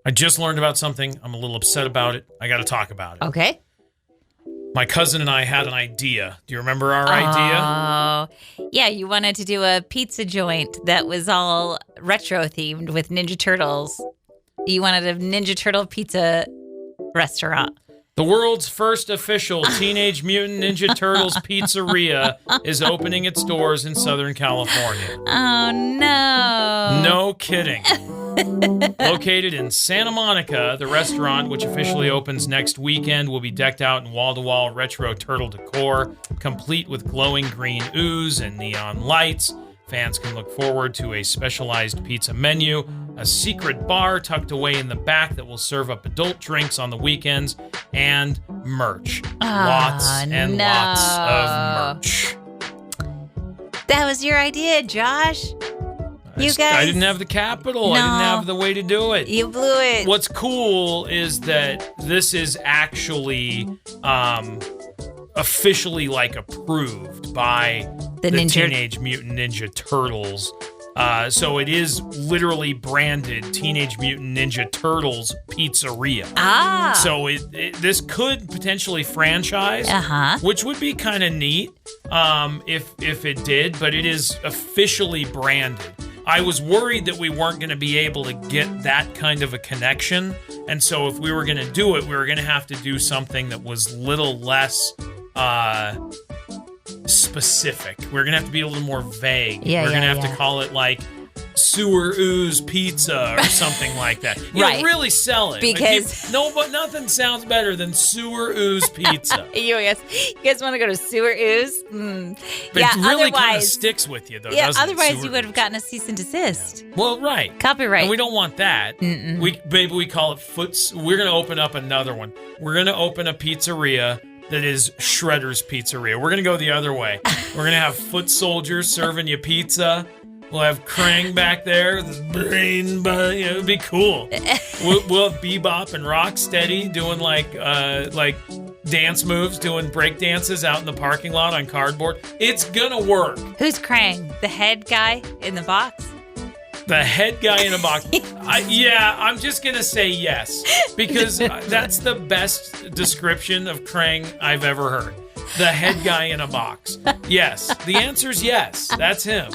I just learned about something. I'm a little upset about it. I got to talk about it. Okay. My cousin and I had an idea. Do you remember our idea? Oh, yeah. You wanted to do a pizza joint that was all retro themed with Ninja Turtles. You wanted a Ninja Turtle pizza restaurant. The world's first official Teenage Mutant Ninja Turtles pizzeria is opening its doors in Southern California. Oh, no. No kidding. Located in Santa Monica, the restaurant, which officially opens next weekend, will be decked out in wall-to-wall retro turtle decor, complete with glowing green ooze and neon lights. Fans can look forward to a specialized pizza menu, a secret bar tucked away in the back that will serve up adult drinks on the weekends, and merch. Lots and lots of merch. That was your idea, Josh. You guys. I didn't have the capital. No. I didn't have the way to do it. You blew it. What's cool is that this is actually officially approved by the Teenage Mutant Ninja Turtles. So it is literally branded Teenage Mutant Ninja Turtles Pizzeria. So this could potentially franchise, which would be kind of neat if it did, but it is officially branded. I was worried that we weren't going to be able to get that kind of a connection, and so if we were going to do it, we were going to have to do something that was little less specific. We're going to have to be a little more vague. We're going to have to call it sewer ooze pizza or something like that. You know, really sell it. Because nothing sounds better than sewer ooze pizza. you guys want to go to sewer ooze? But it really kind of sticks with you, though, doesn't it? Otherwise you would have gotten a cease and desist. Yeah. Well, right. Copyright. And we don't want that. Maybe we call it We're going to open up another one. We're going to open a pizzeria that is Shredder's Pizzeria. We're going to go the other way. We're going to have foot soldiers serving you pizza. We'll have Krang back there with his brain, but it'll be cool. We'll have Bebop and Rocksteady doing like dance moves, doing break dances out in the parking lot on cardboard. It's gonna work. Who's Krang? The head guy in the box? The head guy in a box. I'm just gonna say yes because that's the best description of Krang I've ever heard. The head guy in a box. Yes, the answer's yes. That's him.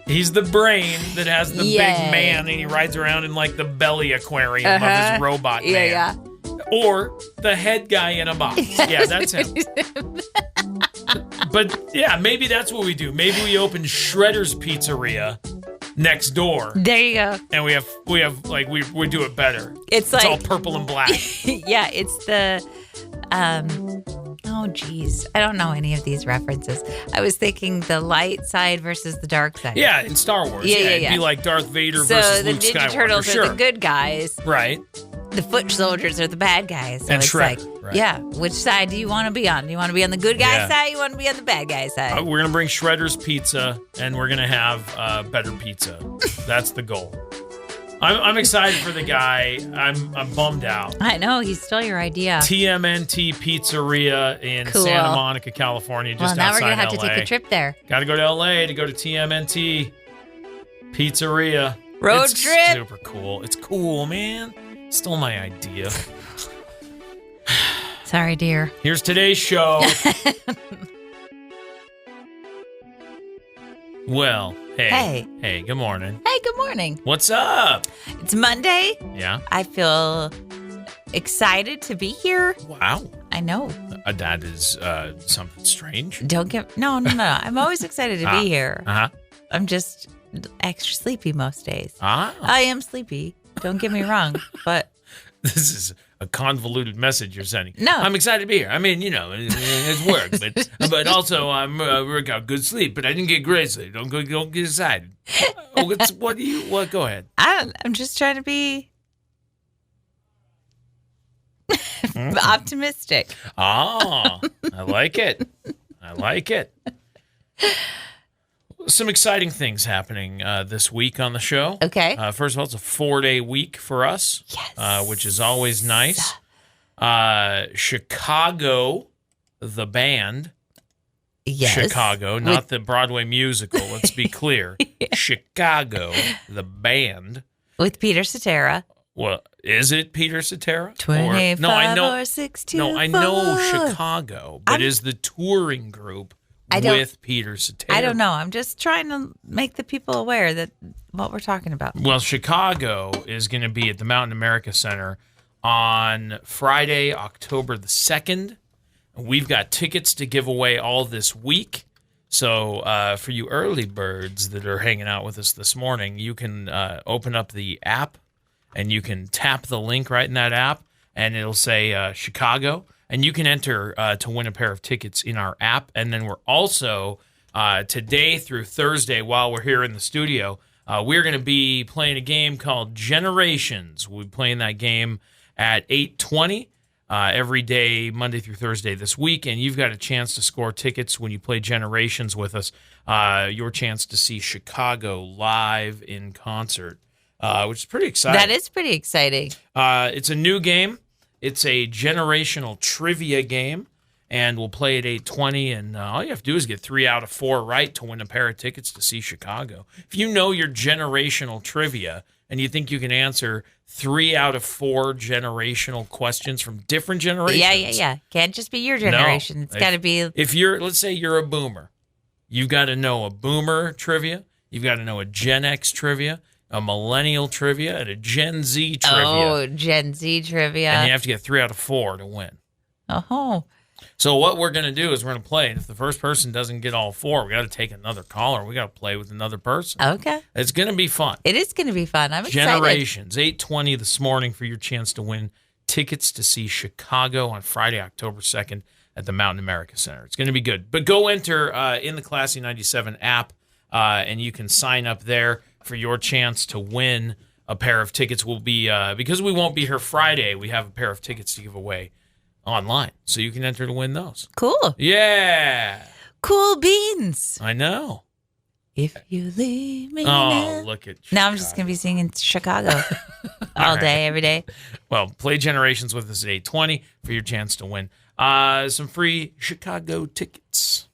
He's the brain that has the big man, and he rides around in the belly aquarium of his robot man. Yeah. Or the head guy in a box. Yeah, that's him. But yeah, maybe that's what we do. Maybe we open Shredder's Pizzeria next door. There you go. And we do it better. It's all purple and black. Yeah, it's the oh geez, I don't know any of these references. I was thinking the light side versus the dark side. Yeah, in Star Wars. It'd be like Darth Vader versus Luke Skywalker. So the Ninja Turtles are the good guys. Right. The foot soldiers are the bad guys. So and it's Shredder. Right. Yeah, which side do you want to be on? Do you want to be on the good guy side? You want to be on the bad guy side? We're going to bring Shredder's Pizza, and we're going to have better pizza. That's the goal. I'm excited for the guy. I'm bummed out. I know, he stole your idea. TMNT Pizzeria in Santa Monica, California, just outside LA. Well, now we're going to have to take a trip there. Got to go to LA to go to TMNT Pizzeria. Road trip. It's super cool. It's cool, man. Stole my idea. Sorry, dear. Here's today's show. Well, hey, good morning. Hey, good morning. What's up? It's Monday. Yeah. I feel excited to be here. Wow. I know. That is something strange. No. I'm always excited to be here. I'm just extra sleepy most days. I am sleepy. Don't get me wrong, but this is a convoluted message you're sending. No. I'm excited to be here. I mean, it's work, but also I got good sleep, but I didn't get great sleep. Don't get excited. Go ahead. I'm just trying to be optimistic. I like it. Some exciting things happening this week on the show. Okay. First of all, it's a 4-day week for us, which is always nice. Chicago, the band. Yes. Chicago, not the Broadway musical. Let's be clear. Chicago, the band. With Peter Cetera. Well, is it Peter Cetera? 25 or 624. No, I know Chicago, but is the touring group with Peter Cetera? I don't know. I'm just trying to make the people aware that what we're talking about. Well, Chicago is going to be at the Mountain America Center on Friday, October the 2nd. We've got tickets to give away all this week. So for you early birds that are hanging out with us this morning, you can open up the app and you can tap the link right in that app and it'll say Chicago. And you can enter to win a pair of tickets in our app. And then we're also, today through Thursday, while we're here in the studio, we're going to be playing a game called Generations. We'll be playing that game at 8:20 every day, Monday through Thursday this week. And you've got a chance to score tickets when you play Generations with us. Your chance to see Chicago live in concert, which is pretty exciting. That is pretty exciting. It's a new game. It's a generational trivia game, and we'll play at 8:20, and all you have to do is get 3 out of 4 right to win a pair of tickets to see Chicago. If you know your generational trivia and you think you can answer 3 out of 4 generational questions from different generations. Yeah. Can't just be your generation. It's got to be. If let's say you're a boomer, you've got to know a boomer trivia. You've got to know a Gen X trivia, a millennial trivia, and a Gen Z trivia. Oh, Gen Z trivia. And you have to get 3 out of 4 to win. Oh. So what we're going to do is we're going to play. And if the first person doesn't get all 4, we got to take another caller. We got to play with another person. Okay. It's going to be fun. It is going to be fun. I'm excited. Generations, 8:20 this morning for your chance to win tickets to see Chicago on Friday, October 2nd at the Mountain America Center. It's going to be good. But go enter in the Classy 97 app, and you can sign up there for your chance to win a pair of tickets. Will be because we won't be here Friday, we have a pair of tickets to give away online. So you can enter to win those. Cool. Yeah. Cool beans. I know. If you leave me now. Look at Chicago. Now I'm just going to be singing Chicago all day, every day. Well, play Generations with us at 8:20 for your chance to win some free Chicago tickets.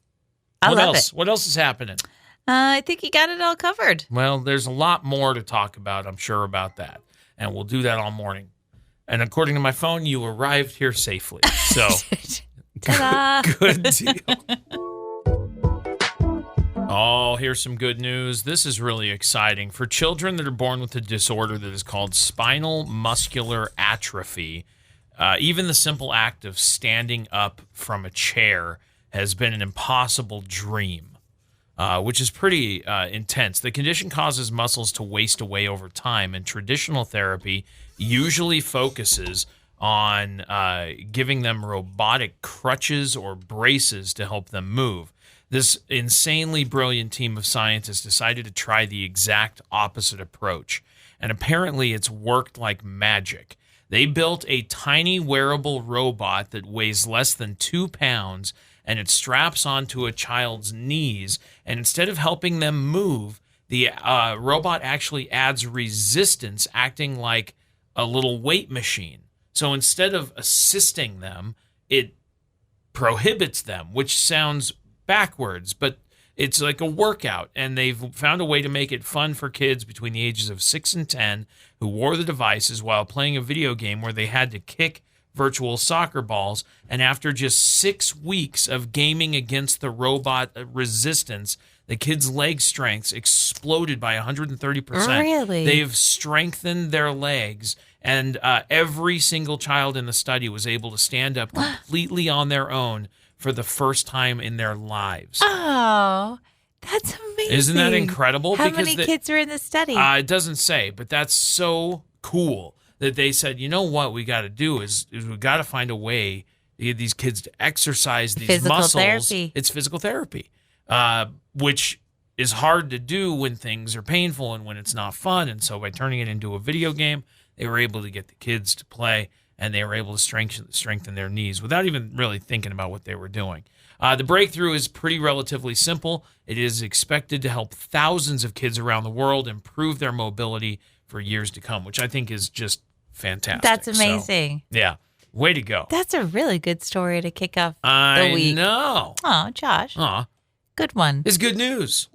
I love it. What else is happening? I think you got it all covered. Well, there's a lot more to talk about, I'm sure, about that. And we'll do that all morning. And according to my phone, you arrived here safely. So, good deal. Oh, here's some good news. This is really exciting. For children that are born with a disorder that is called spinal muscular atrophy, even the simple act of standing up from a chair has been an impossible dream. Which is pretty intense. The condition causes muscles to waste away over time, and traditional therapy usually focuses on giving them robotic crutches or braces to help them move. This insanely brilliant team of scientists decided to try the exact opposite approach, and apparently it's worked like magic. They built a tiny wearable robot that weighs less than 2 pounds, and it straps onto a child's knees, and instead of helping them move, the robot actually adds resistance, acting like a little weight machine. So instead of assisting them, it prohibits them, which sounds backwards, but it's like a workout, and they've found a way to make it fun for kids between the ages of 6 and 10 who wore the devices while playing a video game where they had to kick virtual soccer balls, and after just 6 weeks of gaming against the robot resistance, the kids' leg strengths exploded by 130%. Really? They've strengthened their legs, and every single child in the study was able to stand up completely on their own for the first time in their lives. Oh, that's amazing. Isn't that incredible? How many kids are in the study? It doesn't say, but that's so cool that they said, you know what we got to do is we got to find a way to get these kids to exercise these physical muscles. Therapy. It's physical therapy, which is hard to do when things are painful and when it's not fun. And so by turning it into a video game, they were able to get the kids to play, and they were able to strengthen their knees without even really thinking about what they were doing. The breakthrough is pretty relatively simple. It is expected to help thousands of kids around the world improve their mobility for years to come, which I think is just fantastic. That's amazing. So, yeah. Way to go. That's a really good story to kick off the week. I know. Oh, Josh. Aw. Good one. It's good news.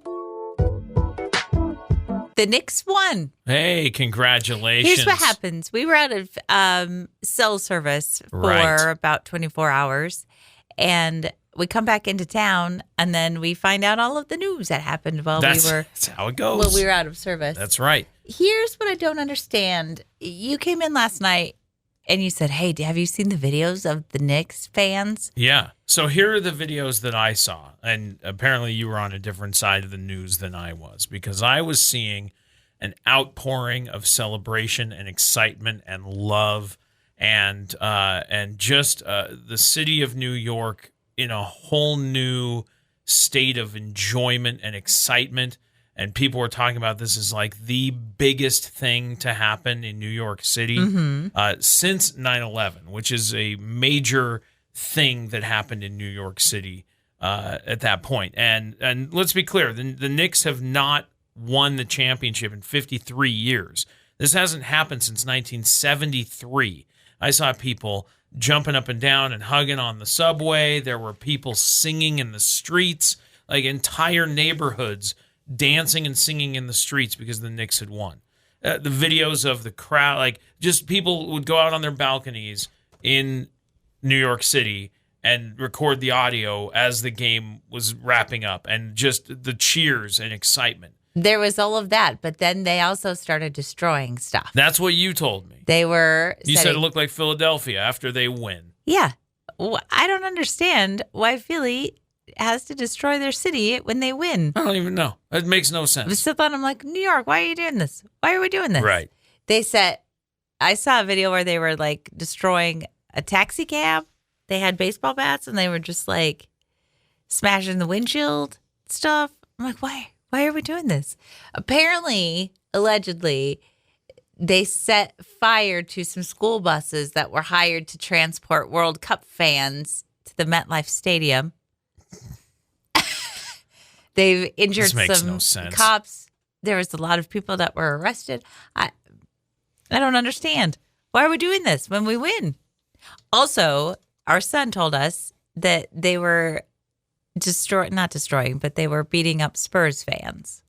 The Knicks won. Hey, congratulations. Here's what happens. We were out of cell service for about 24 hours, and we come back into town, and then we find out all of the news that happened That's how it goes. While we were out of service. That's right. Here's what I don't understand. You came in last night, and you said, hey, have you seen the videos of the Knicks fans? Yeah. So here are the videos that I saw. And apparently you were on a different side of the news than I was, because I was seeing an outpouring of celebration and excitement and love and just the city of New York in a whole new state of enjoyment and excitement. And people were talking about this as like the biggest thing to happen in New York City since 9/11, which is a major thing that happened in New York City at that point. And let's be clear, the Knicks have not won the championship in 53 years. This hasn't happened since 1973. I saw people jumping up and down and hugging on the subway. There were people singing in the streets, like entire neighborhoods dancing and singing in the streets because the Knicks had won. The videos of the crowd, like just people would go out on their balconies in New York City and record the audio as the game was wrapping up, and just the cheers and excitement. There was all of that, but then they also started destroying stuff. That's what you told me. They were You said it looked like Philadelphia after they win. Yeah. I don't understand why Philly has to destroy their city when they win. I don't even know. It makes no sense. So then I'm like, New York, why are you doing this? Why are we doing this? Right. I saw a video where they were like destroying a taxi cab. They had baseball bats and they were just like smashing the windshield stuff. I'm like, why? Why are we doing this? Apparently, allegedly, they set fire to some school buses that were hired to transport World Cup fans to the MetLife Stadium. They've injured some cops. There was a lot of people that were arrested. I don't understand. Why are we doing this when we win? Also, our son told us that they were not destroying, but they were beating up Spurs fans.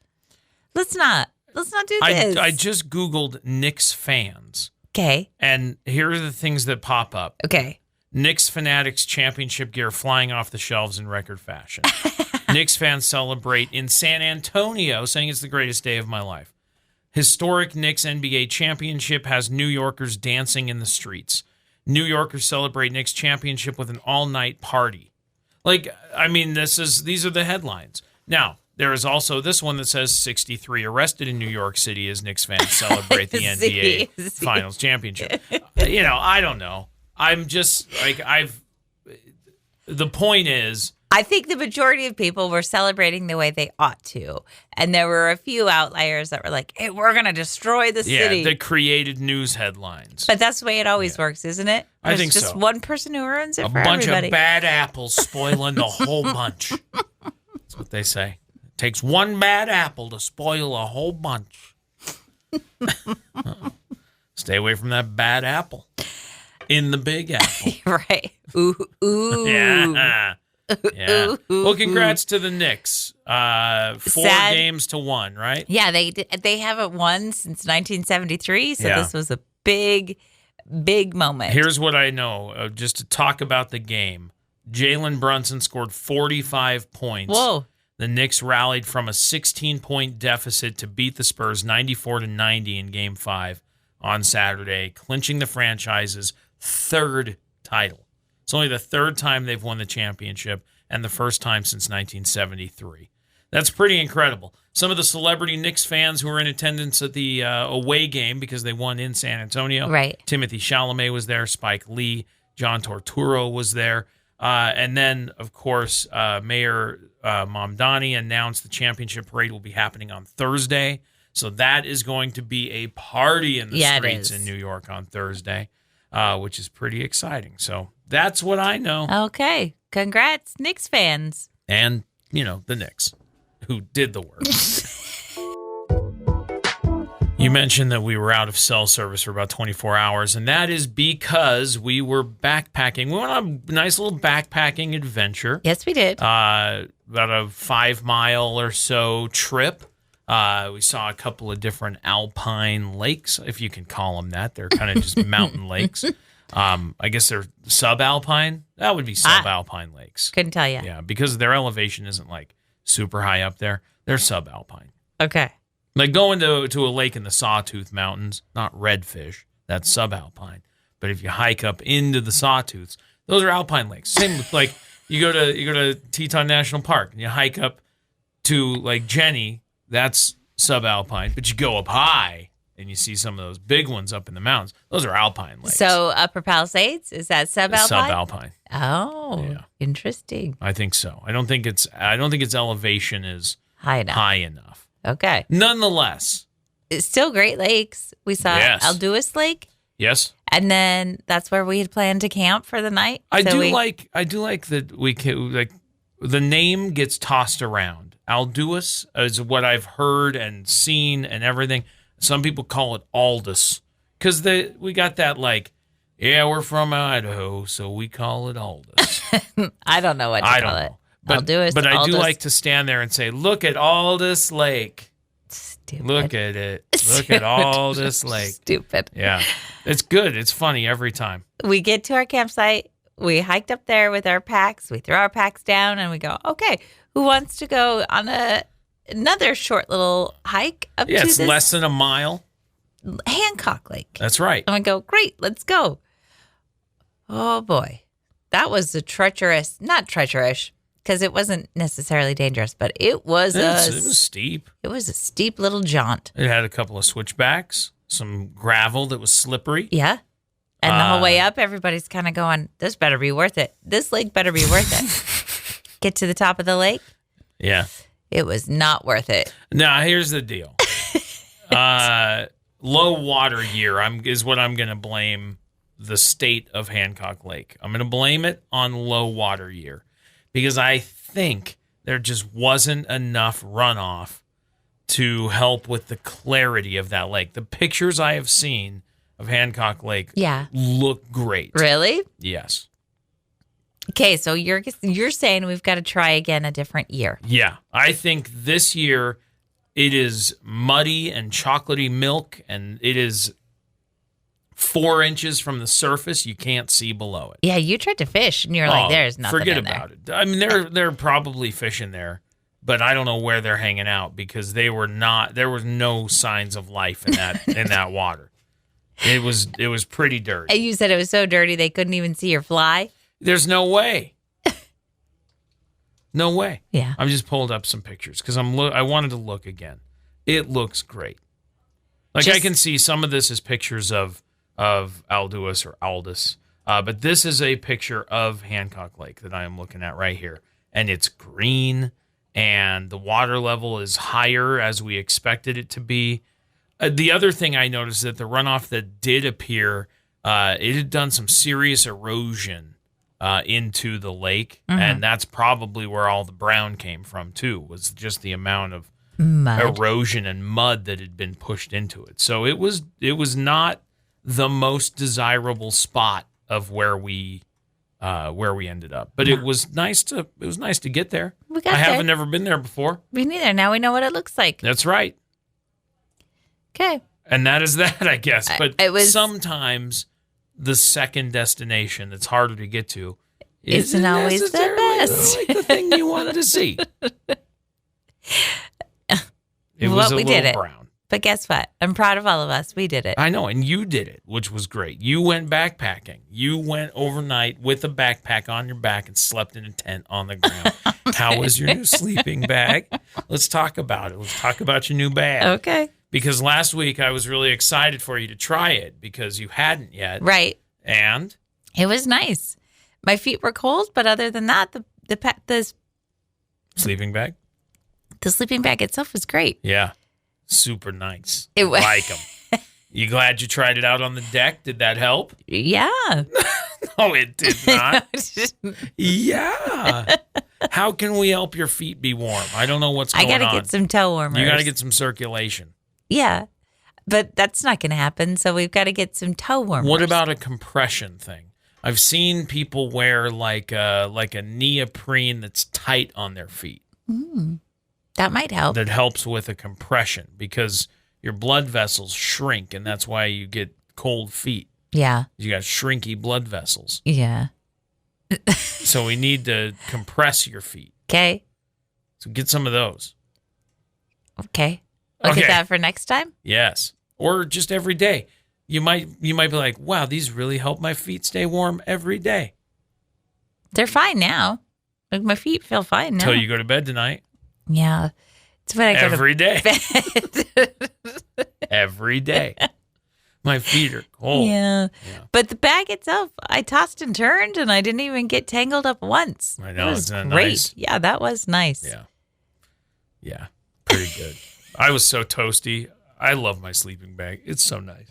Let's not do this. I just Googled Knicks fans. Okay. And here are the things that pop up. Okay. Knicks fanatics championship gear flying off the shelves in record fashion. Knicks fans celebrate in San Antonio, saying it's the greatest day of my life. Historic Knicks NBA championship has New Yorkers dancing in the streets. New Yorkers celebrate Knicks championship with an all-night party. Like, I mean, these are the headlines. Now, there is also this one that says 63 arrested in New York City as Knicks fans celebrate the NBA Finals championship. I don't know. I'm just like, the point is, I think the majority of people were celebrating the way they ought to. And there were a few outliers that were like, hey, we're going to destroy the city. Yeah, that created news headlines. But that's the way it always works, isn't it? I think so. There's just one person who ruins it for everybody. A bunch of bad apples spoiling the whole bunch. That's what they say. It takes one bad apple to spoil a whole bunch. Stay away from that bad apple. In the big apple. Right. Ooh. Yeah. Yeah. Well, congrats to the Knicks. 4 games to 1, right? Yeah, they haven't won since 1973, so this was a big moment. Here's what I know, just to talk about the game. Jalen Brunson scored 45 points. Whoa. The Knicks rallied from a 16-point deficit to beat the Spurs 94-90 in Game 5 on Saturday, clinching the franchise's 3rd title. It's only the 3rd time they've won the championship and the first time since 1973. That's pretty incredible. Some of the celebrity Knicks fans who were in attendance at the away game because they won in San Antonio. Right. Timothée Chalamet was there. Spike Lee. John Turturro was there. And then, of course, Mayor Mamdani announced the championship parade will be happening on Thursday. So that is going to be a party in the streets in New York on Thursday, which is pretty exciting. So that's what I know. Okay. Congrats, Knicks fans. And, the Knicks, who did the work. You mentioned that we were out of cell service for about 24 hours, and that is because we were backpacking. We went on a nice little backpacking adventure. Yes, we did. About a 5-mile or so trip We saw a couple of different alpine lakes, if you can call them that. They're kind of just mountain lakes. I guess they're subalpine. That would be subalpine lakes. Couldn't tell you. Yeah, because their elevation isn't like super high up there. They're subalpine. Okay. Like going to a lake in the Sawtooth Mountains, not redfish, that's subalpine. But if you hike up into the Sawtooths, those are alpine lakes. Same with like you go to Teton National Park and you hike up to like Jenny, that's subalpine. But you go up high and you see some of those big ones up in the mountains. Those are alpine lakes. So Upper Palisades, is that subalpine? Subalpine. Oh, yeah. Interesting. I think so. I don't think its elevation is high enough. Okay. Nonetheless, it's still Great Lakes. We saw Aldous Lake. Yes. And then that's where we had planned to camp for the night. I do like that we can, like the name gets tossed around. Aldous is what I've heard and seen and everything. Some people call it Aldous because we got that like, yeah, we're from Idaho, so we call it Aldous. I don't know what to call it. But I do like to stand there and say, look at Aldous Lake. Stupid. Look at it. Look at Aldous Lake. Stupid. Yeah. It's good. It's funny every time. We get to our campsite. We hiked up there with our packs. We throw our packs down and we go, okay, who wants to go on another short little hike up to it's this less than a mile. Hancock Lake. That's right. And we go, great, let's go. Oh, boy. That was not treacherous, because it wasn't necessarily dangerous, but it was steep. It was a steep little jaunt. It had a couple of switchbacks, some gravel that was slippery. Yeah. And the whole way up, everybody's kind of going, this better be worth it. This lake better be worth it. Get to the top of the lake. Yeah. It was not worth it. Now, here's the deal. Low water year is what I'm going to blame the state of Hancock Lake. I'm going to blame it on low water year because I think there just wasn't enough runoff to help with the clarity of that lake. The pictures I have seen of Hancock Lake look great. Really? Yes. Okay, so you're saying we've got to try again a different year. Yeah. I think this year it is muddy and chocolatey milk, and it is 4 inches from the surface. You can't see below it. Yeah, you tried to fish, and you're like, there's nothing forget in there. about it. I mean, there are probably fish in there, but I don't know where they're hanging out because there was no signs of life in that in that water. It was pretty dirty. And you said it was so dirty they couldn't even see your fly? There's no way. No way. Yeah. I'm just pulled up some pictures because I wanted to look again. It looks great. Like I can see some of this is pictures of Aldous or Aldous, but this is a picture of Hancock Lake that I am looking at right here, and it's green, and the water level is higher as we expected it to be. The other thing I noticed is that the runoff that did appear, it had done some serious erosion into the lake, and that's probably where all the brown came from too, was just the amount of erosion and mud that had been pushed into it. So it was not the most desirable spot of where we ended up, but it was nice to get there. I haven't never been there before. Me neither. Now we know what it looks like. That's right. Okay. And that is that, I guess. But sometimes the second destination that's harder to get to isn't always the best. Like the thing you wanted to see. It was a little brown. But guess what? I'm proud of all of us. We did it. I know, and you did it, which was great. You went backpacking. You went overnight with a backpack on your back and slept in a tent on the ground. How was your new sleeping bag? Let's talk about it. Let's talk about your new bag. Okay. Because last week I was really excited for you to try it because you hadn't yet. Right. And? It was nice. My feet were cold, but other than that, the sleeping bag? The sleeping bag itself was great. Yeah. Super nice. It was. Like them. You glad you tried it out on the deck? Did that help? Yeah. No, it did not. Yeah. How can we help your feet be warm? I don't know what's going on. I got to get some toe warmers. You got to get some circulation. Yeah. But that's not going to happen, so we've got to get some toe warmers. What about a compression thing? I've seen people wear like a neoprene that's tight on their feet. That might help. That helps with a compression because your blood vessels shrink, and that's why you get cold feet. Yeah. You got shrinky blood vessels. Yeah. So we need to compress your feet. Okay. So get some of those. Okay. Look at that for next time? Yes. Or just every day. You might be like, wow, these really help my feet stay warm every day. They're fine now. Like my feet feel fine now. Until you go to bed tonight. Yeah. It's when I go every to day. bed. Every day. My feet are cold. Yeah. But the bag itself, I tossed and turned and I didn't even get tangled up once. I know. Isn't that great. Nice? Yeah, that was nice. Yeah. Yeah. Pretty good. I was so toasty. I love my sleeping bag. It's so nice.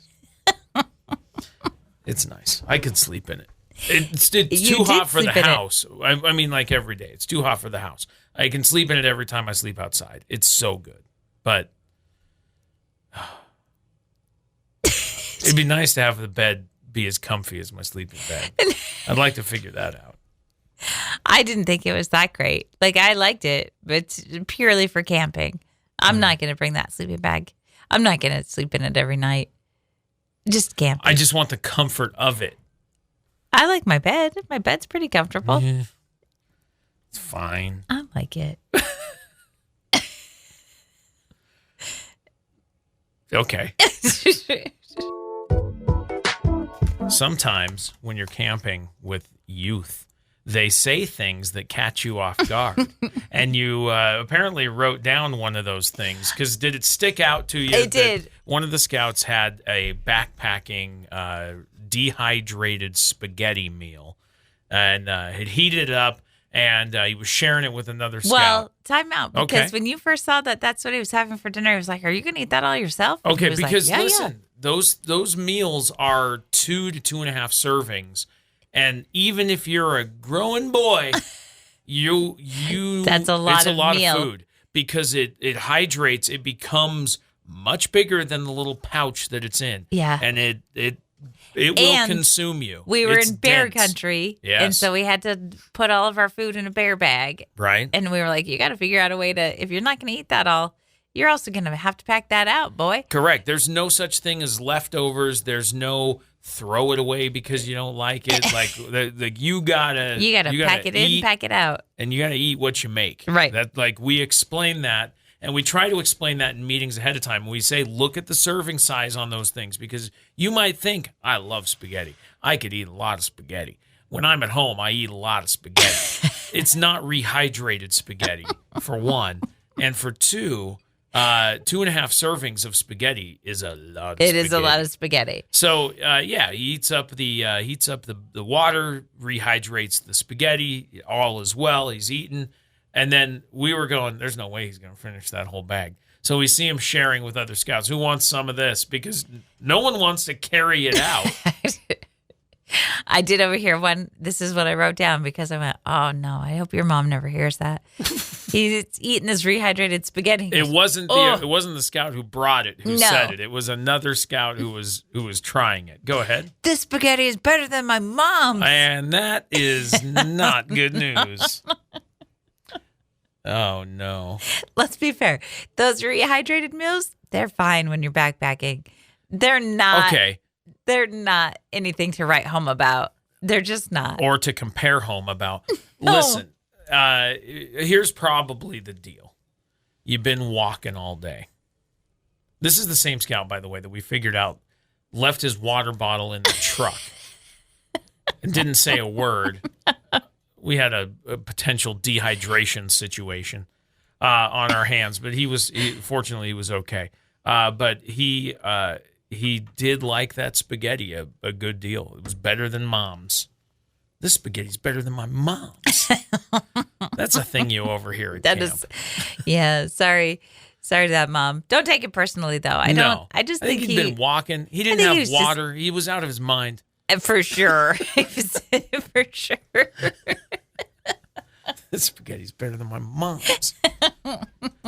It's nice. I could sleep in it. It's too hot for the house. I mean, like every day. It's too hot for the house. I can sleep in it every time I sleep outside. It's so good. But it'd be nice to have the bed be as comfy as my sleeping bag. I'd like to figure that out. I didn't think it was that great. Like, I liked it, but it's purely for camping. I'm not going to bring that sleeping bag. I'm not going to sleep in it every night. Just camping. I just want the comfort of it. I like my bed. My bed's pretty comfortable. Yeah. It's fine. I like it. Okay. Sometimes when you're camping with youth, they say things that catch you off guard. And you apparently wrote down one of those things. Because did it stick out to you? It did. One of the scouts had a backpacking dehydrated spaghetti meal and had heated it up. And he was sharing it with another scout. Well, time out. Because when you first saw that that's what he was having for dinner, he was like, are you going to eat that all yourself? And okay, because like, listen, those meals are 2 to 2.5 servings. And even if you're a growing boy, you that's a lot of food because it hydrates. It becomes much bigger than the little pouch that it's in. Yeah. And it will consume you. We were in bear country. Yes. And so we had to put all of our food in a bear bag. Right. And we were like, you got to figure out a way to, if you're not going to eat that all, you're also going to have to pack that out, boy. Correct. There's no such thing as leftovers. There's no throw it away because you don't like it. Like you gotta pack it in, pack it out. And you gotta eat what you make. Right. That we explain that. And we try to explain that in meetings ahead of time. We say, look at the serving size on those things because you might think, I love spaghetti. I could eat a lot of spaghetti. When I'm at home, I eat a lot of spaghetti. It's not rehydrated spaghetti, for one. And for two, 2.5 servings of spaghetti is a lot of spaghetti. It is a lot of spaghetti. So, he heats up the water, rehydrates the spaghetti, all as well. He's eating. And then we were going, there's no way he's going to finish that whole bag. So we see him sharing with other scouts. Who wants some of this? Because no one wants to carry it out. I did overhear one. This is what I wrote down because I went, oh, no, I hope your mom never hears that. He's eating this rehydrated spaghetti. It wasn't the scout who brought it who said it. It was another scout who was trying it. Go ahead. This spaghetti is better than my mom's. And that is not good news. Oh, no. Let's be fair. Those rehydrated meals, they're fine when you're backpacking. They're not. Okay. They're not anything to write home about. They're just not. Or to compare home about. No. Listen, here's probably the deal. You've been walking all day. This is the same scout, by the way, that we figured out left his water bottle in the truck and didn't say a word. We had a potential dehydration situation on our hands, but fortunately he was okay. But he did like that spaghetti a good deal. It was better than mom's. This spaghetti's better than my mom's. That's a thing you overhear at camp. Yeah, sorry to that mom. Don't take it personally, though. I think he'd been walking. He didn't have water. He was out of his mind. For sure. For sure. This spaghetti's better than my mom's.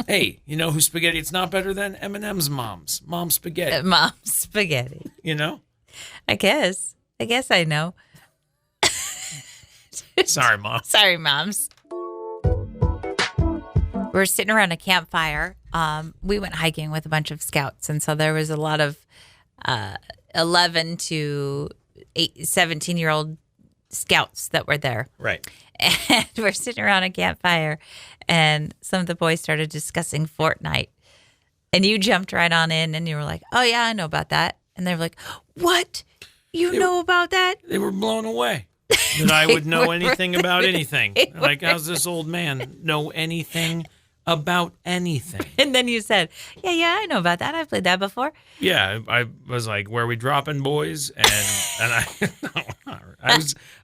Hey, you know whose spaghetti it's not better than? Eminem's mom's. Mom's spaghetti. Mom's spaghetti. You know? I guess I know. Sorry, Mom. Sorry, Moms. We were sitting around a campfire. We went hiking with a bunch of scouts, and so there was a lot of 11 to 17-year-old scouts that were there. Right. And we're sitting around a campfire, and some of the boys started discussing Fortnite. And you jumped right on in, and you were like, oh, yeah, I know about that. And they were like, what? You know about that? They were blown away that I would know anything about anything. Like, how's this old man know anything about anything? And then you said, yeah, I know about that. I've played that before. Yeah, I was like, where are we dropping, boys? And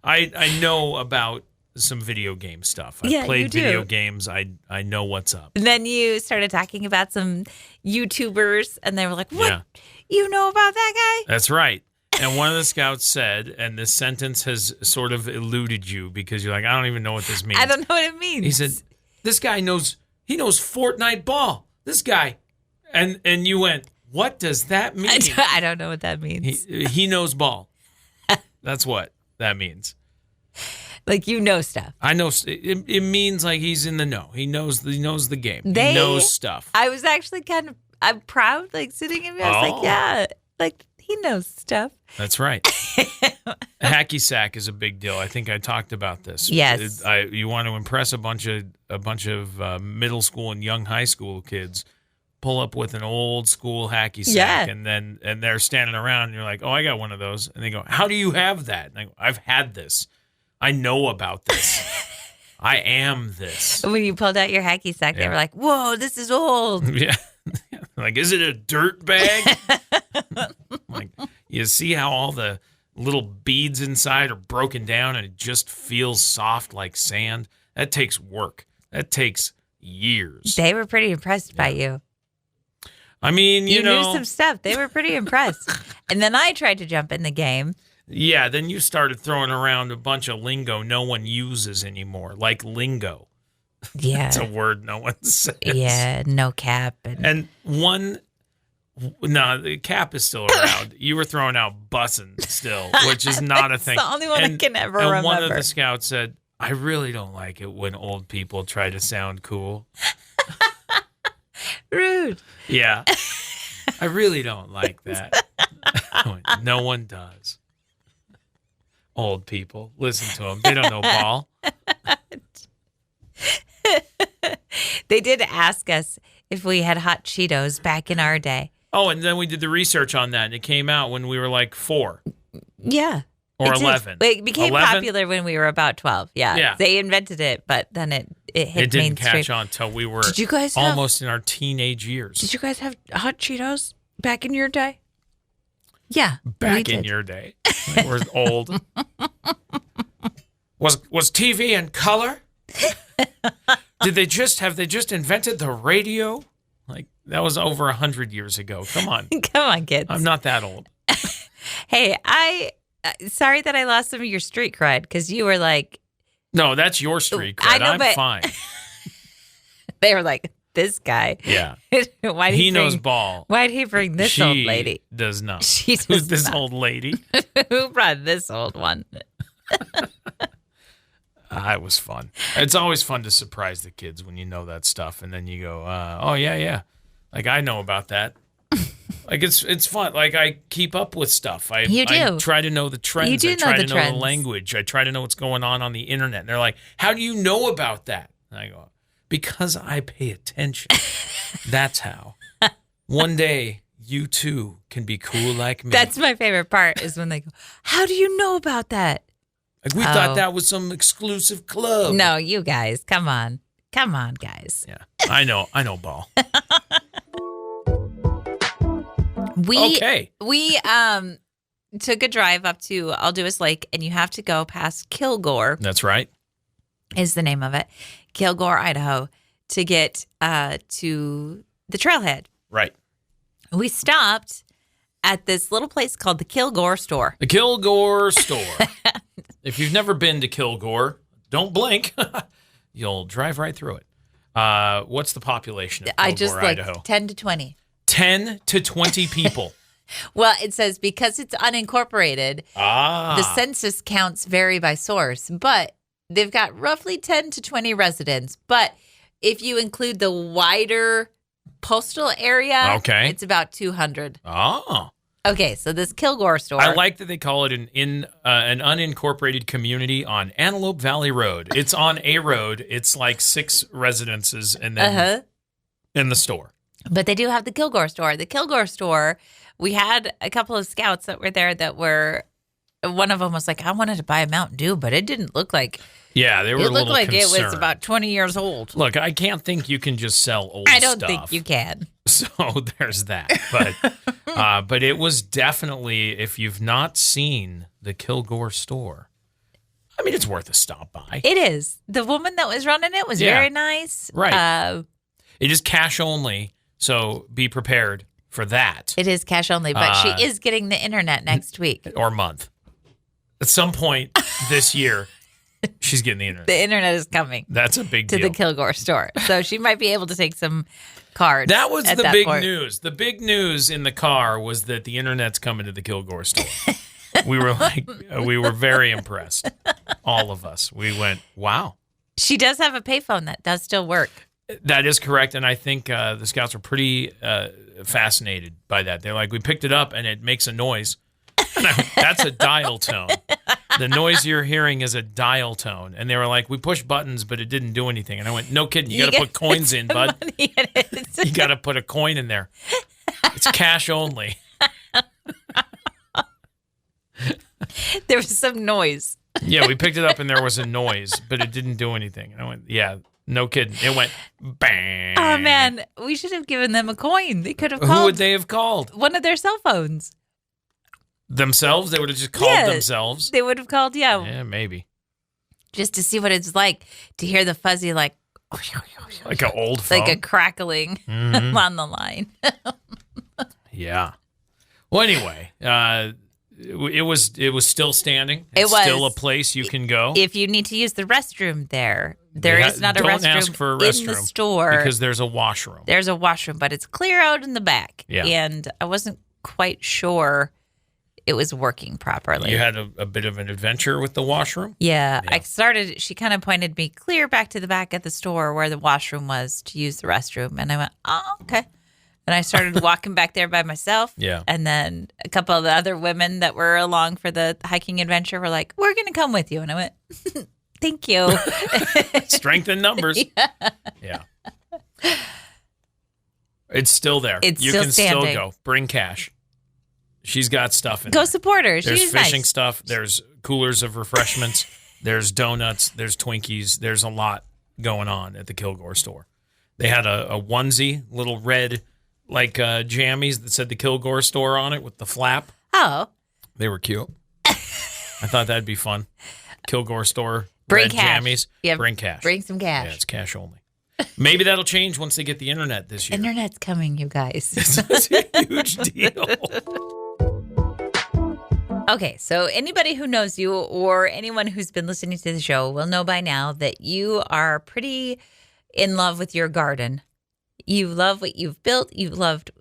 I know about some video game stuff. I've played video games. I know what's up. And then you started talking about some YouTubers, and they were like, what? Yeah. You know about that guy? That's right. And one of the scouts said, and this sentence has sort of eluded you because you're like, I don't even know what this means. I don't know what it means. He said, this guy knows Fortnite ball. This guy. And you went, what does that mean? I don't know what that means. He knows ball. That's what that means. Like, you know stuff. I know. It means like he's in the know. He knows the game. He knows stuff. I was actually I'm proud, like, sitting in there. I was like, yeah, like, he knows stuff. That's right. Hacky sack is a big deal. I think I talked about this. Yes. You want to impress a bunch of middle school and young high school kids. Pull up with an old school hacky sack, and they're standing around, and you're like, oh, I got one of those. And they go, how do you have that? And I go, I've had this. I know about this. I am this. When you pulled out your hacky sack, they were like, whoa, this is old. Yeah. Like, is it a dirt bag? Like, you see how all the little beads inside are broken down and it just feels soft like sand? That takes work. That takes years. They were pretty impressed by you. I mean, you know. You knew some stuff. They were pretty impressed. And then I tried to jump in the game. Yeah, then you started throwing around a bunch of lingo no one uses anymore, like lingo. Yeah. It's a word no one says. Yeah, no cap. And the cap is still around. You were throwing out bussin' still, which is not a thing. It's the only one I can ever remember. And one of the scouts said, I really don't like it when old people try to sound cool. Rude. Yeah. I really don't like that. No one does. Old people. Listen to them. They don't know ball. They did ask us if we had hot Cheetos back in our day. Oh, and then we did the research on that, and it came out when we were like 4. Yeah. Or 11. It became popular when we were about 12. Yeah. They invented it, but then it hit It didn't catch on until we were almost in our teenage years. Did you guys have hot Cheetos back in your day? Yeah. Back in your day. Like, we're old. Was TV in color? Have they just invented the radio? Like, that was over 100 years ago. Come on. Come on, kids. I'm not that old. Hey, sorry that I lost some of your street cred because you were like. No, that's your street cred. I'm fine. They were like, this guy. Yeah. He knows ball. Why'd he bring this old lady? Does not. She does Who's this not. old lady? Who brought this old one? It was fun. It's always fun to surprise the kids when you know that stuff, and then you go, "Oh yeah, like I know about that." Like it's fun. Like I keep up with stuff. I try to know the trends. I try to know the language. I try to know what's going on the internet. And they're like, "How do you know about that?" And I go, "Because I pay attention. That's how." One day, you too can be cool like me. That's my favorite part is when they go, "How do you know about that?" Like we thought that was some exclusive club. No, you guys, come on, guys. Yeah, I know ball. We took a drive up to Aldous Lake, and you have to go past Kilgore. That's right. Is the name of it, Kilgore, Idaho, to get to the trailhead. Right. We stopped at this little place called the Kilgore Store. The Kilgore Store. If you've never been to Kilgore, don't blink. You'll drive right through it. What's the population of Kilgore, Idaho? 10 to 20. 10 to 20 people. Well, it says because it's unincorporated, the census counts vary by source, but they've got roughly 10 to 20 residents. But if you include the wider postal area, it's about 200. Oh. Okay, so this Kilgore Store. I like that they call it an unincorporated community on Antelope Valley Road. It's on a road. It's like 6 residences and then in the store. But they do have the Kilgore Store. The Kilgore Store, we had a couple of scouts that were there that were, one of them was like, I wanted to buy a Mountain Dew, but it didn't look like. Yeah, they were a little concerned. It looked like it was about 20 years old. Look, I can't think you can just sell old stuff. I don't think you can. So there's that. But it was definitely, if you've not seen the Kilgore Store, I mean, it's worth a stop by. It is. The woman that was running it was very nice. Right. It is cash only, so be prepared for that. It is cash only, but she is getting the internet next week. Or month. At some point this year, she's getting the internet. The internet is coming. That's a big deal. To the Kilgore Store. So she might be able to take some cards. That was the big news. The big news in the car was that the internet's coming to the Kilgore Store. We were very impressed. All of us. We went, wow. She does have a payphone that does still work. That is correct. And I think the scouts were pretty fascinated by that. They're like, we picked it up and it makes a noise. That's a dial tone. The noise you're hearing is a dial tone. And they were like, we pushed buttons, but it didn't do anything. And I went, no kidding. You got to put coins in, bud. You got to put a coin in there. It's cash only. There was some noise. Yeah, we picked it up and there was a noise, but it didn't do anything. And I went, yeah, no kidding. It went bang. Oh, man. We should have given them a coin. They could have called. Who would they have called? One of their cell phones. Themselves? They would have just called themselves? They would have called, Yeah, maybe. Just to see what it's like to hear the fuzzy, like an old phone. Like a crackling on the line. Yeah. Well, anyway, it was still standing. It's still a place you can go. If you need to use the restroom there is not a restroom, ask for a restroom in the store. Because there's a washroom. There's a washroom, but it's clear out in the back. Yeah. And I wasn't quite sure it was working properly. You had a bit of an adventure with the washroom? Yeah. She kind of pointed me clear back to the back of the store where the washroom was to use the restroom. And I went, oh, okay. And I started walking back there by myself. Yeah. And then a couple of the other women that were along for the hiking adventure were like, we're going to come with you. And I went, thank you. Strength in numbers. Yeah. It's still there. You can still go. Bring cash. She's got stuff in Go there. support her. There's She's fishing nice. stuff. There's coolers of refreshments. There's donuts. There's Twinkies. There's a lot going on at the Kilgore Store. They had a onesie, little red, like jammies that said the Kilgore Store on it with the flap. Oh. They were cute. I thought that'd be fun. Kilgore Store, bring red cash. jammies. Yeah, bring cash. Bring some cash. Yeah, it's cash only. Maybe that'll change once they get the internet this year. Internet's coming, you guys. It's a huge deal. Okay, so anybody who knows you or anyone who's been listening to the show will know by now that you are pretty in love with your garden. You love what you've built. You've loved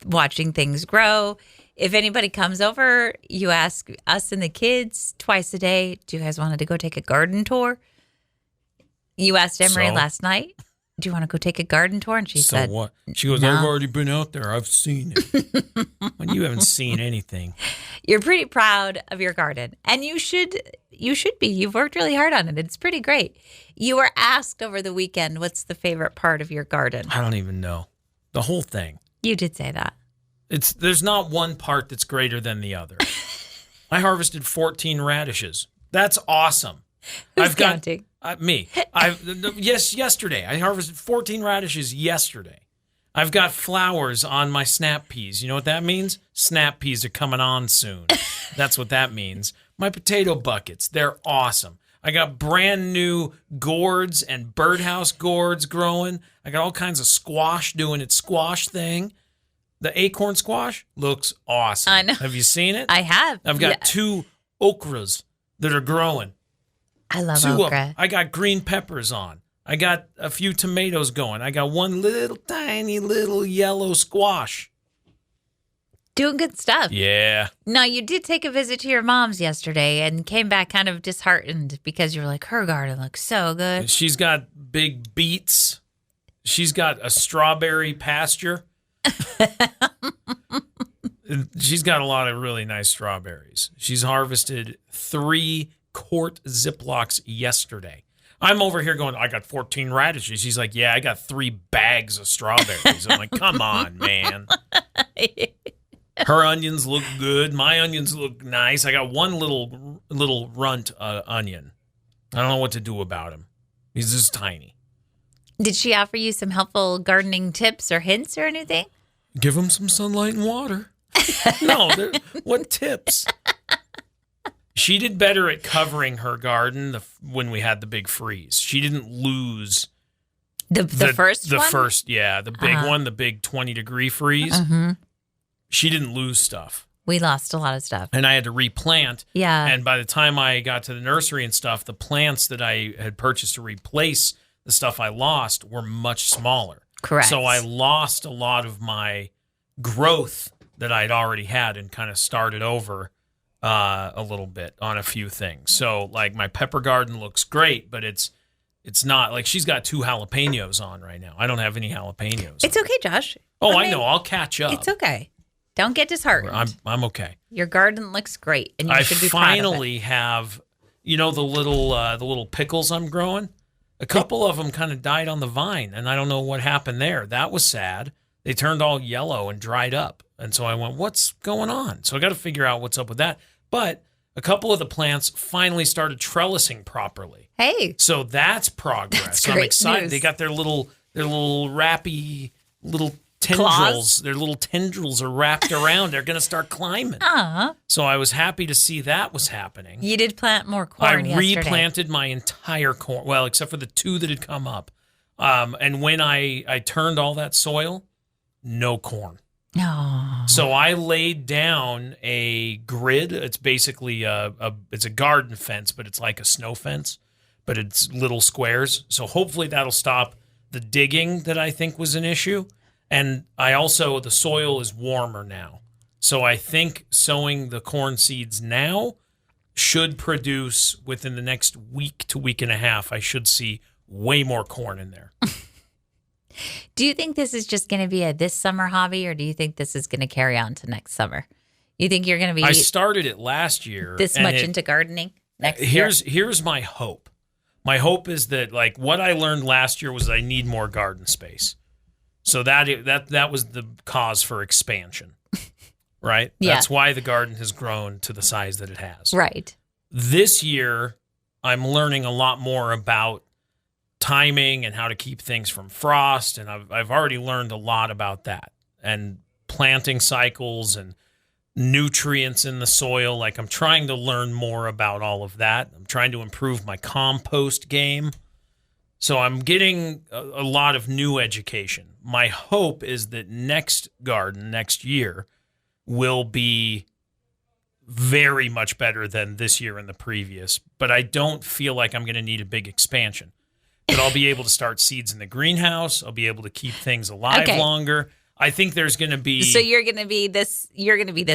watching things grow. If anybody comes over, you ask us and the kids twice a day, do you guys want to go take a garden tour? You asked Emery last night, do you want to go take a garden tour? And she said, what? She goes, no. I've already been out there. I've seen it. When you haven't seen anything. You're pretty proud of your garden. And you should be. You've worked really hard on it. It's pretty great. You were asked over the weekend, what's the favorite part of your garden? I don't even know. The whole thing. You did say that. There's not one part that's greater than the other. I harvested 14 radishes. That's awesome. Who's counting? Me. Yesterday. I harvested 14 radishes yesterday. I've got flowers on my snap peas. You know what that means? Snap peas are coming on soon. That's what that means. My potato buckets, they're awesome. I got brand new gourds and birdhouse gourds growing. I got all kinds of squash doing its squash thing. The acorn squash looks awesome. I know. Have you seen it? I have. I've got 2 okras that are growing. I love 2 okra. of them. I got green peppers on. I got a few tomatoes going. I got one little tiny little yellow squash. Doing good stuff. Yeah. Now, you did take a visit to your mom's yesterday and came back kind of disheartened because you were like, her garden looks so good. She's got big beets She's got a strawberry pasture. She's got a lot of really nice strawberries. She's harvested 3 quart Ziplocs yesterday. I'm over here going, I got 14 radishes. She's like, yeah, I got 3 bags of strawberries. I'm like, come on, man. Her onions look good. My onions look nice. I got one little runt onion. I don't know what to do about him. He's just tiny. Did she offer you some helpful gardening tips or hints or anything? Give him some sunlight and water. No, what tips? She did better at covering her garden when we had the big freeze. She didn't lose the first one? The first, yeah, the big one, the big 20-degree freeze. Mm-hmm. She didn't lose stuff. We lost a lot of stuff. And I had to replant. Yeah. And by the time I got to the nursery and stuff, the plants that I had purchased to replace the stuff I lost were much smaller. Correct. So I lost a lot of my growth that I'd already had and kind of started over a little bit on a few things. So like my pepper garden looks great, but it's not like she's got 2 jalapenos on right now. I don't have any jalapenos. It's okay, Josh. I know. I'll catch up. It's okay. Don't get disheartened. I'm okay. Your garden looks great, and you should be proud of it. I finally have, the little pickles I'm growing. A couple of them kind of died on the vine, and I don't know what happened there. That was sad. They turned all yellow and dried up. And so I went, what's going on? So I got to figure out what's up with that. But a couple of the plants finally started trellising properly. Hey. So that's progress. That's so I'm great excited. news. They got their little wrappy little tendrils. Claws? Their little tendrils are wrapped around. They're going to start climbing. So I was happy to see that was happening. You did plant more corn yesterday. Replanted my entire corn. Well, except for the 2 that had come up. And when I turned all that soil, no corn. Oh. So I laid down a grid. It's basically it's a garden fence, but it's like a snow fence, but it's little squares. So hopefully that'll stop the digging that I think was an issue. And the soil is warmer now. So I think sowing the corn seeds now should produce within the next week to week and a half. I should see way more corn in there. Do you think this is just going to be a this summer hobby, or do you think this is going to carry on to next summer? You think you're going to be I started it last year. This much into gardening next year? Here's my hope. My hope is that like what I learned last year was I need more garden space. So that was the cause for expansion. Right? Yeah. That's why the garden has grown to the size that it has. Right. This year I'm learning a lot more about timing and how to keep things from frost, and I've already learned a lot about that, and planting cycles and nutrients in the soil. Like I'm trying to learn more about all of that. I'm trying to improve my compost game. So I'm getting a lot of new education. My hope is that next year will be very much better than this year and the previous, but I don't feel like I'm going to need a big expansion. But I'll be able to start seeds in the greenhouse. I'll be able to keep things alive longer. I think there's going to be. So you're going to be this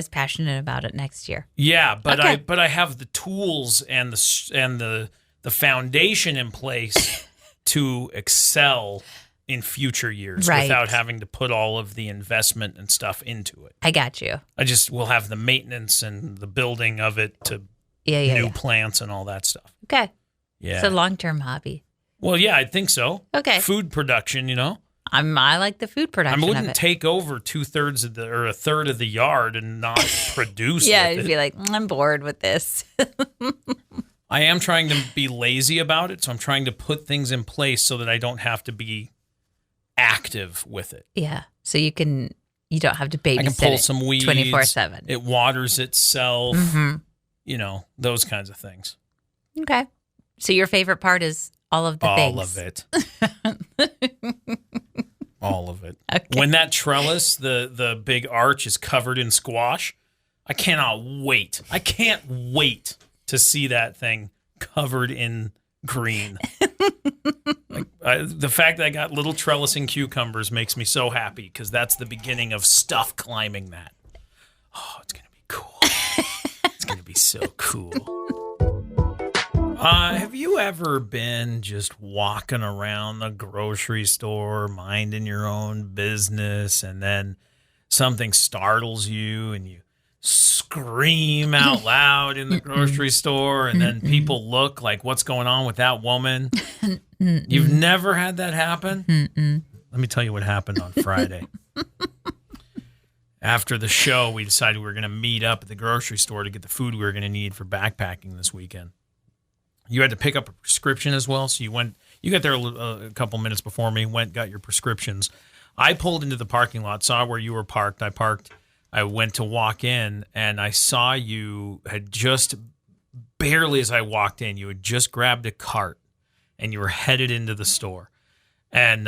passionate about it next year. Yeah, but I have the tools and the foundation in place to excel in future years without having to put all of the investment and stuff into it. I got you. I just will have the maintenance and the building of it to new plants and all that stuff. Okay. Yeah. It's a long-term hobby. Well, yeah, I think so. Okay. Food production, I like the food production. I wouldn't take over 2/3 or a third of the yard and not produce. Yeah, I'd be like, I'm bored with this. I am trying to be lazy about it, so I'm trying to put things in place so that I don't have to be active with it. Yeah, so you don't have to babysit. I can pull some weeds 24/7. It waters itself. Mm-hmm. Those kinds of things. Okay, so your favorite part is all of the things. All of it. All of it. Okay. When that trellis, the big arch is covered in squash, I cannot wait. I can't wait to see that thing covered in green. The fact that I got little trellising cucumbers makes me so happy because that's the beginning of stuff climbing that. Oh, it's going to be cool. It's going to be so cool. Have you ever been just walking around the grocery store, minding your own business, and then something startles you and you scream out loud in the grocery store, and then people look like, what's going on with that woman? You've never had that happen? Let me tell you what happened on Friday. After the show, we decided we were going to meet up at the grocery store to get the food we were going to need for backpacking this weekend. You had to pick up a prescription as well, so you got there a couple minutes before me, got your prescriptions. I pulled into the parking lot, saw where you were parked. I parked. I went to walk in, and I saw you had just, barely as I walked in, you had just grabbed a cart, and you were headed into the store. And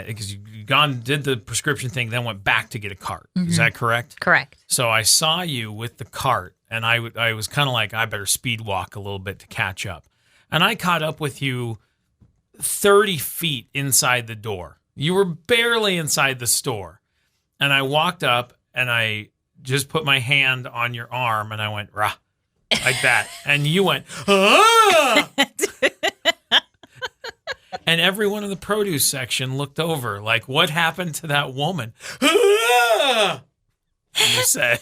because you did the prescription thing, then went back to get a cart. Is that correct? Correct. So I saw you with the cart, and I was kind of like, I better speed walk a little bit to catch up. And I caught up with you 30 feet inside the door. You were barely inside the store. And I walked up, and I just put my hand on your arm, and I went, rah, like that. And you went, ah! And everyone in the produce section looked over, like, what happened to that woman? Ah! You said.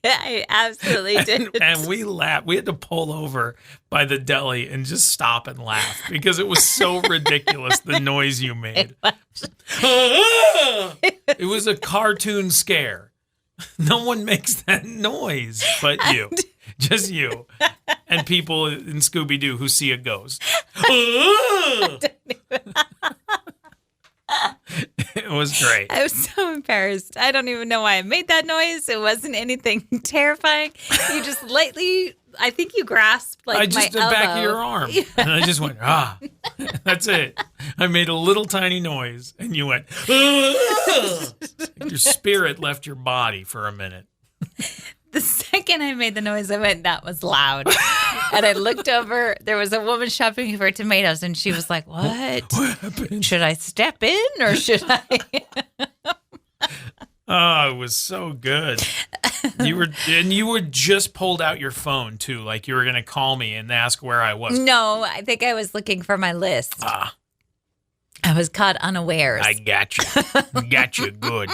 I absolutely did. And we laughed. We had to pull over by the deli and just stop and laugh because it was so ridiculous, the noise you made. It was a cartoon scare. No one makes that noise but you. Just you. And people in Scooby-Doo who see a ghost. It was great. I was so embarrassed. I don't even know why I made that noise. It wasn't anything terrifying. You just lightly, I think you grasped like my elbow. The back of your arm. And I just went, ah. That's it. I made a little tiny noise and you went, ah. Your spirit left your body for a minute. The second I made the noise, I went, that was loud. And I looked over. There was a woman shopping for tomatoes, and she was like, what? What happened? Should I step in or should I? Oh, it was so good. You had just pulled out your phone, too, like you were going to call me and ask where I was. No, I think I was looking for my list. I was caught unawares. I got you. Got you good.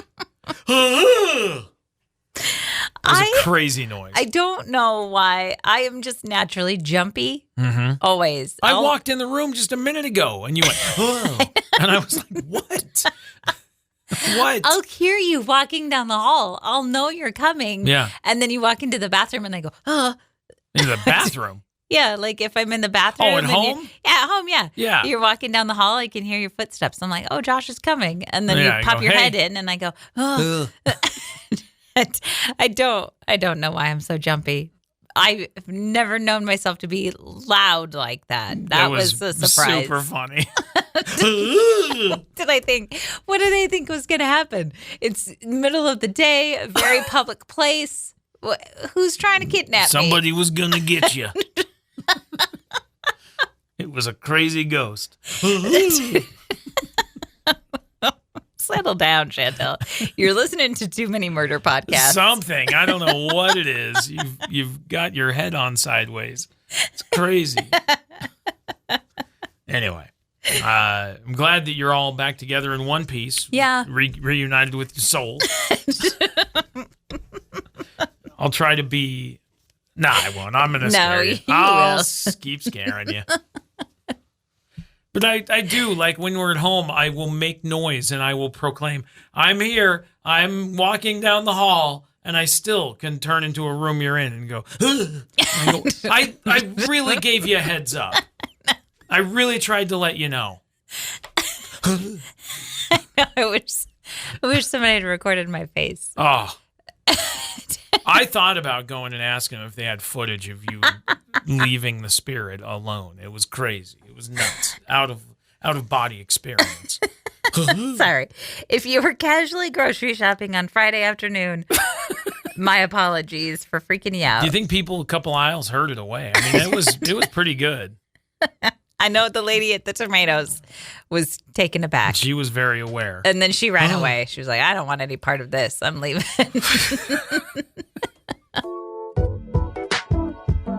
It was a crazy noise. I don't know why. I am just naturally jumpy. Always. I walked in the room just a minute ago and you went, oh. And I was like, what? What? I'll hear you walking down the hall. I'll know you're coming. Yeah. And then you walk into the bathroom and I go, oh. In the bathroom? Yeah, like if I'm in the bathroom. Oh, at home? At home, yeah. Yeah. You're walking down the hall, I can hear your footsteps. I'm like, oh, Josh is coming. And then you pop your head in and I go, oh. I don't know why I'm so jumpy. I've never known myself to be loud like that. That was a surprise. Super funny. What did I think was going to happen? It's middle of the day, a very public place. Who's trying to kidnap me? Somebody was going to get you. It was a crazy ghost. Settle down, Chantel. You're listening to too many murder podcasts. Something. I don't know what it is. You've got your head on sideways. It's crazy. Anyway, I'm glad that you're all back together in one piece. Yeah. Reunited with your soul. I'll try to be... Nah, I won't. I'm going to scare you. I'll keep scaring you. But I do, like when we're at home, I will make noise and I will proclaim, I'm here, I'm walking down the hall, and I still can turn into a room you're in and go, I really gave you a heads up. I really tried to let you know. I know, I wish somebody had recorded my face. Oh. I thought about going and asking them if they had footage of you leaving the spirit alone. It was crazy. It was nuts. Out of body experience. Sorry. If you were casually grocery shopping on Friday afternoon, my apologies for freaking you out. Do you think people a couple aisles heard it away? I mean, it was pretty good. I know the lady at the tomatoes was taken aback. She was very aware. And then she ran away. She was like, I don't want any part of this. I'm leaving.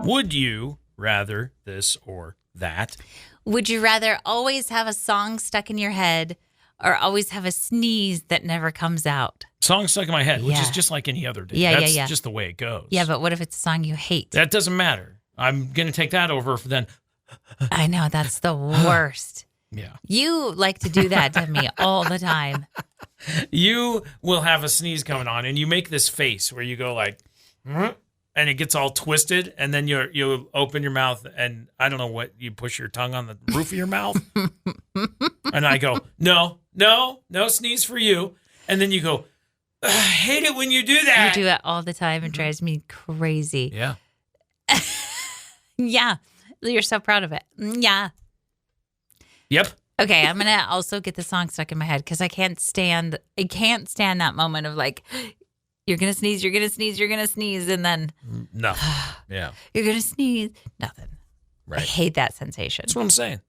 Would you rather this or that? Would you rather always have a song stuck in your head or always have a sneeze that never comes out? Song stuck in my head, which is just like any other day. That's just the way it goes. Yeah, but what if it's a song you hate? That doesn't matter. I'm going to take that over for then. I know, that's the worst. Yeah. You like to do that to me all the time. You will have a sneeze coming on, and you make this face where you go like, and it gets all twisted, and then you open your mouth, and I don't know what, you push your tongue on the roof of your mouth, and I go, no sneeze for you, and then you go, I hate it when you do that. You do it all the time. It drives me crazy. Yeah. Yeah. You're so proud of it. Yeah. Yep. Okay, I'm gonna also get the song stuck in my head because I can't stand that moment of like, you're gonna sneeze, and then no, yeah, you're gonna sneeze, nothing. Right. I hate that sensation. That's what I'm saying.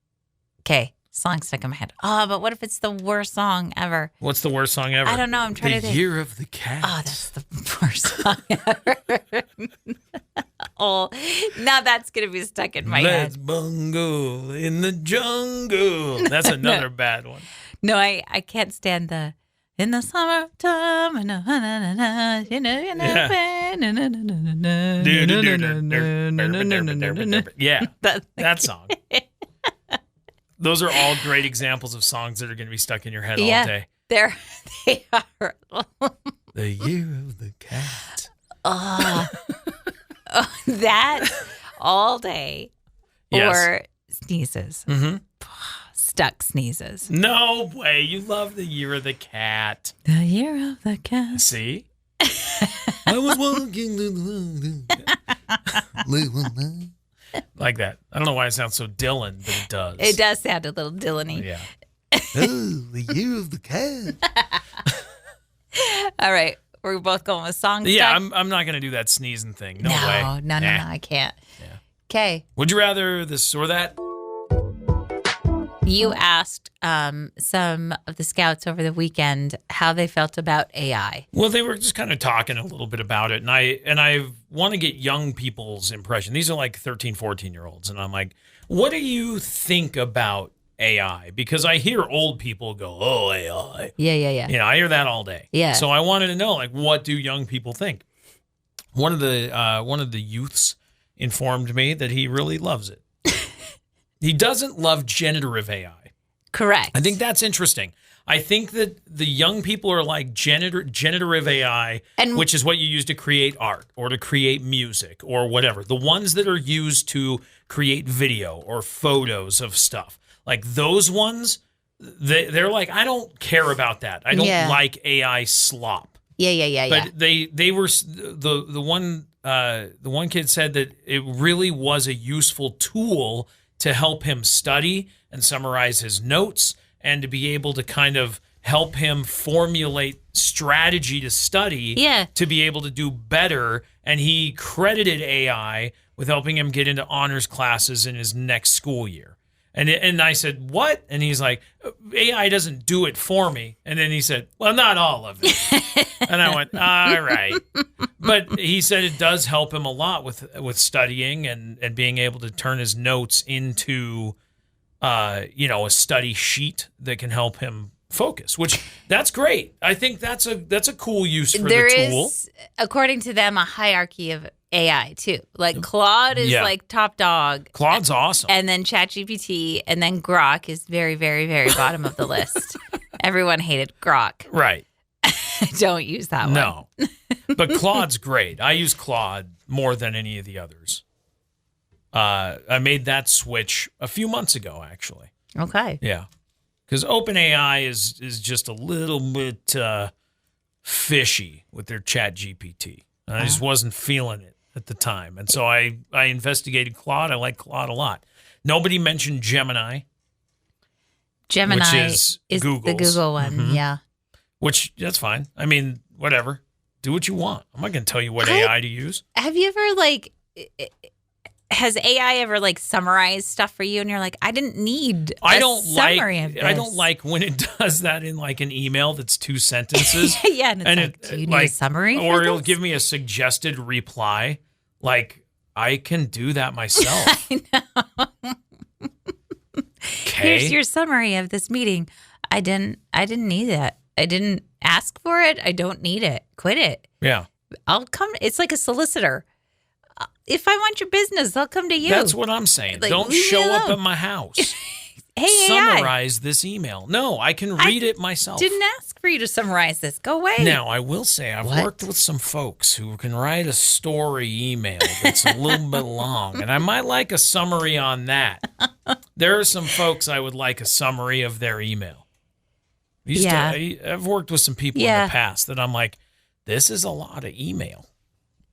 Okay, song stuck in my head. Oh, but what if it's the worst song ever? What's the worst song ever? I don't know. I'm trying to think. The Year of the Cat. Oh, that's the worst song ever. Oh, now that's going to be stuck in my head. Let's bungle in the jungle. That's another bad one. No, I can't stand the in the summertime. Yeah, that song. Those are all great examples of songs that are going to be stuck in your head all day. They are. The Year of the Cat. That all day. Yes. Or sneezes. Mm-hmm. Stuck sneezes. No way. You love The Year of the Cat. The Year of the Cat. See? I was walking like that. I don't know why it sounds so Dylan, but it does. It does sound a little Dylan-y. Yeah. Oh, The Year of the Cat. All right. We're both going with songs. Yeah, I'm not going to do that sneezing thing. No way. No, I can't. Yeah. Okay. Would you rather this or that? You asked some of the scouts over the weekend how they felt about AI. Well, they were just kind of talking a little bit about it, and I want to get young people's impression. These are like 13, 14-year-olds, and I'm like, what do you think about AI? Because I hear old people go, oh, AI. Yeah. You know, I hear that all day. Yeah. So I wanted to know, like, what do young people think? One of the youths informed me that he really loves it. He doesn't love generative AI. Correct. I think that's interesting. I think that the young people are like generative AI, which is what you use to create art or to create music or whatever. The ones that are used to create video or photos of stuff. Like those ones, they're like, I don't care about that. I don't like AI slop. Yeah. But they were the one kid said that it really was a useful tool to help him study and summarize his notes and to be able to kind of help him formulate strategy to study to be able to do better. And he credited AI with helping him get into honors classes in his next school year. And I said, what? And he's like, AI doesn't do it for me. And then he said, well, not all of it. And I went, all right. But he said it does help him a lot with studying and being able to turn his notes into, a study sheet that can help him focus, which that's great. I think that's a cool use for the tool. There is, according to them, a hierarchy of AI too. Like Claude is like top dog. Claude's awesome. And then ChatGPT and then Grok is very, very, very bottom of the list. Everyone hated Grok. Right. Don't use that one. No. But Claude's great. I use Claude more than any of the others. I made that switch a few months ago, actually. Okay. Yeah. Because OpenAI is just a little bit fishy with their ChatGPT. I just wasn't feeling it at the time. And so I investigated Claude. I like Claude a lot. Nobody mentioned Gemini. Gemini which is Google's. The Google one, yeah. Which, that's fine. I mean, whatever. Do what you want. I'm not going to tell you what AI to use. Have you ever, has AI ever, summarized stuff for you? And you're like, I didn't need a summary of this. I don't like when it does that in, an email that's 2 sentences. Yeah, and it's do you need a summary Or for it'll this? give me a suggested reply. I can do that myself. I know. Okay. Here's your summary of this meeting. I didn't need that. I didn't ask for it. I don't need it. Quit it. Yeah. I'll come. It's like a solicitor. If I want your business, I'll come to you. That's what I'm saying. Like, don't leave me show up alone. at my house. Hey, Summarize this email. No, I can read it myself. Didn't ask for you to summarize this. Go away. Now, I will say I've What? worked with some folks who can write a story email that's a little bit long, and I might like a summary on that. There are some folks I would like a summary of their email. I've worked with some people in the past that I'm like, this is a lot of email.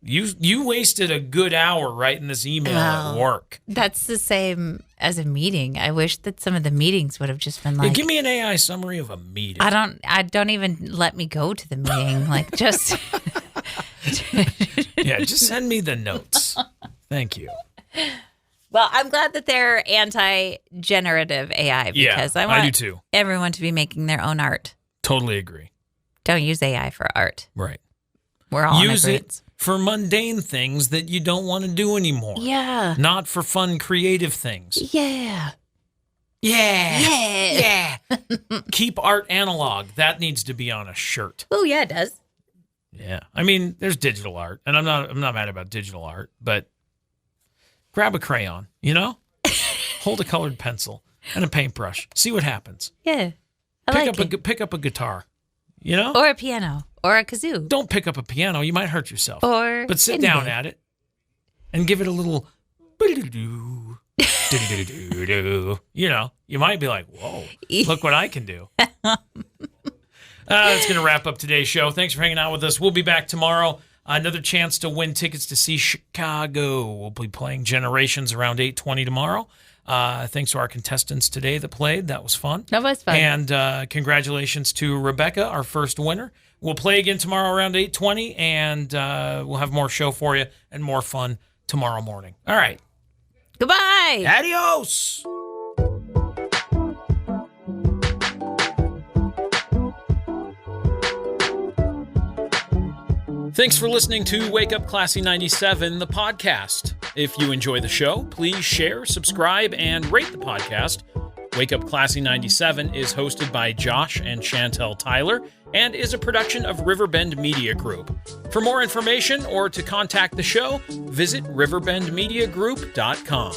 You wasted a good hour writing this email at work. That's the same as a meeting. I wish that some of the meetings would have just been like, give me an AI summary of a meeting. I don't even let me go to the meeting. Like, just just send me the notes. Thank you. Well, I'm glad that they're anti-generative AI because I do too. Everyone to be making their own art. Totally agree. Don't use AI for art. Right. We're all use it for mundane things that you don't want to do anymore. Yeah. Not for fun, creative things. Yeah. Yeah. Keep art analog. That needs to be on a shirt. Oh, yeah, it does. Yeah. I mean, there's digital art, and I'm not mad about digital art, but grab a crayon, Hold a colored pencil and a paintbrush. See what happens. Yeah. Pick up a guitar, Or a piano. Or a kazoo. Don't pick up a piano. You might hurt yourself. But sit down at it and give it a little you might be like, whoa, look what I can do. That's going to wrap up today's show. Thanks for hanging out with us. We'll be back tomorrow. Another chance to win tickets to see Chicago. We'll be playing Generations around 8:20 tomorrow. Thanks to our contestants today that played. That was fun. That was fun. And congratulations to Rebecca, our first winner. We'll play again tomorrow around 8:20, and we'll have more show for you and more fun tomorrow morning. All right. Goodbye. Adios. Thanks for listening to Wake Up Classy 97, the podcast. If you enjoy the show, please share, subscribe, and rate the podcast. Wake Up Classy 97 is hosted by Josh and Chantel Tyler and is a production of Riverbend Media Group. For more information or to contact the show, visit riverbendmediagroup.com.